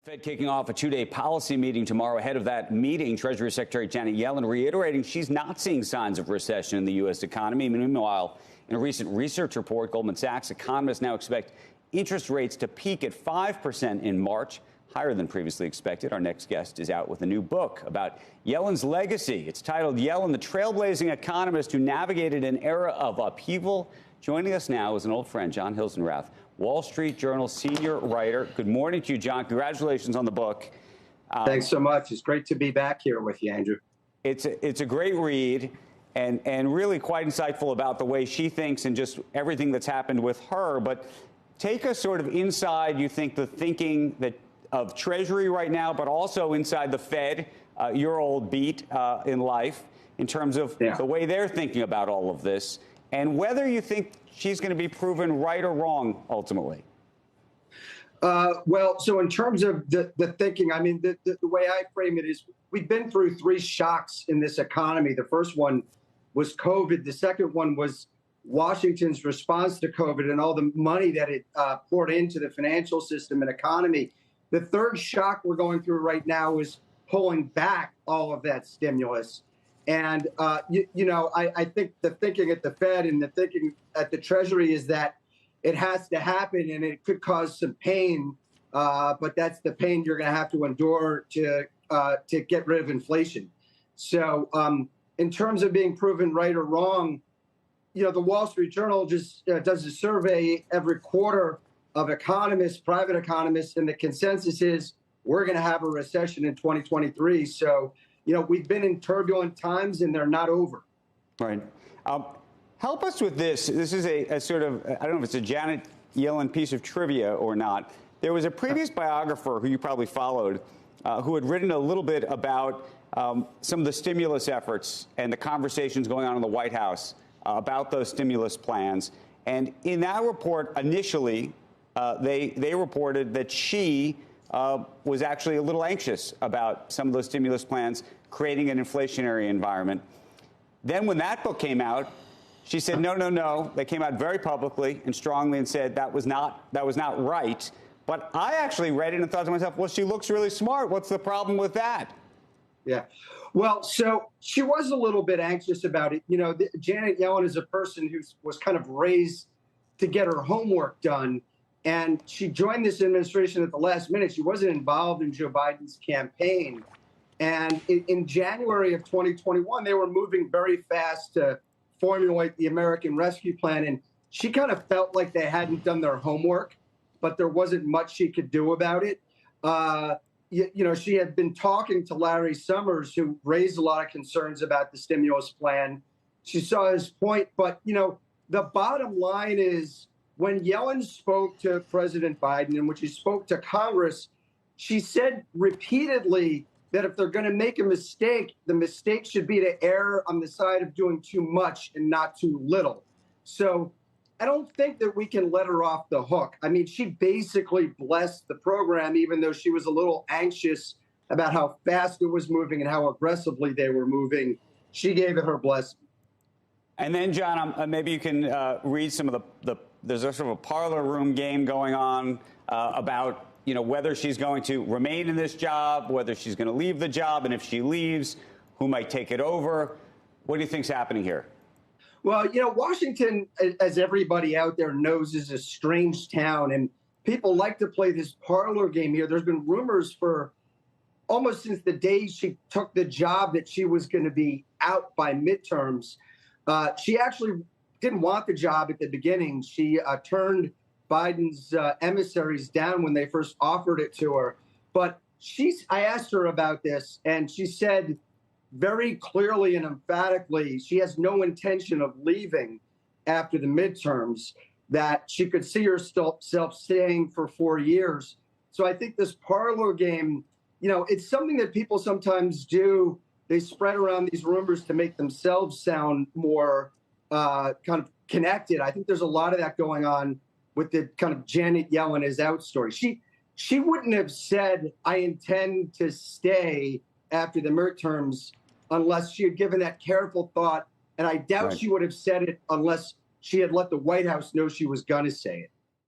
Fed kicking off a two-day policy meeting tomorrow. Ahead of that meeting, Treasury Secretary Janet Yellen reiterating she's not seeing signs of recession in the U.S. economy. Meanwhile, in a recent research report, Goldman Sachs economists now expect interest rates to peak at 5% in March, higher than previously expected. Our next guest is out with a new book about Yellen's legacy. It's titled Yellen, the Trailblazing Economist Who Navigated an Era of Upheaval. Joining us now is an old friend, John Hilsenrath, Wall Street Journal senior writer. Good morning to you, John. Congratulations on the book. Thanks so much. It's great to be back here with you, Andrew. It's a great read and really quite insightful about the way she thinks and just everything that's happened with her. But take us sort of inside, you think, the thinking that of Treasury right now, but also inside the Fed, your old beat in life, in terms of the way they're thinking about all of this, and whether you think she's going to be proven right or wrong ultimately. Well, so in terms of the thinking, I mean, the way I frame it is we've been through three shocks in this economy. The first one was COVID. The second one was Washington's response to COVID and all the money that it poured into the financial system and economy. The third shock we're going through right now is pulling back all of that stimulus. And, I think the thinking at the Fed and the thinking at the Treasury is that it has to happen and it could cause some pain, but that's the pain you're going to have to endure to get rid of inflation. So in terms of being proven right or wrong, the Wall Street Journal just does a survey every quarter of economists, private economists, and the consensus is we're going to have a recession in 2023. So, we've been in turbulent times and they're not over. Right. Help us with this. This is a sort of, I don't know if it's a Janet Yellen piece of trivia or not. There was a previous biographer who you probably followed who had written a little bit about some of the stimulus efforts and the conversations going on in the White House about those stimulus plans. And in that report, initially, they reported that she was actually a little anxious about some of those stimulus plans creating an inflationary environment. Then when that book came out, she said, no. They came out very publicly and strongly and said that was not right. But I actually read it and thought to myself, well, she looks really smart. What's the problem with that? Yeah. Well, so she was a little bit anxious about it. Janet Yellen is a person who was kind of raised to get her homework done. And she joined this administration at the last minute. She wasn't involved in Joe Biden's campaign. And in January of 2021, they were moving very fast to formulate the American Rescue Plan. And she kind of felt like they hadn't done their homework, but there wasn't much she could do about it. She had been talking to Larry Summers, who raised a lot of concerns about the stimulus plan. She saw his point. But, the bottom line is, when Yellen spoke to President Biden and when she spoke to Congress, she said repeatedly that if they're going to make a mistake, the mistake should be to err on the side of doing too much and not too little. So I don't think that we can let her off the hook. I mean, she basically blessed the program, even though she was a little anxious about how fast it was moving and how aggressively they were moving. She gave it her blessing. And then, John, maybe you can read some of there's a sort of a parlor room game going on about, whether she's going to remain in this job, whether she's going to leave the job, and if she leaves, who might take it over. What do you think's happening here? Well, Washington, as everybody out there knows, is a strange town, and people like to play this parlor game here. There's been rumors for almost since the day she took the job that she was going to be out by midterms. She actually didn't want the job at the beginning. She turned Biden's emissaries down when they first offered it to her. But I asked her about this, and she said very clearly and emphatically she has no intention of leaving after the midterms, that she could see herself staying for 4 years. So I think this parlor game, it's something that people sometimes do. They spread around these rumors to make themselves sound more kind of connected. I think there's a lot of that going on with the kind of Janet Yellen is out story. She wouldn't have said, I intend to stay after the midterms unless she had given that careful thought. And I doubt she would have said it unless she had let the White House know she was going to say it.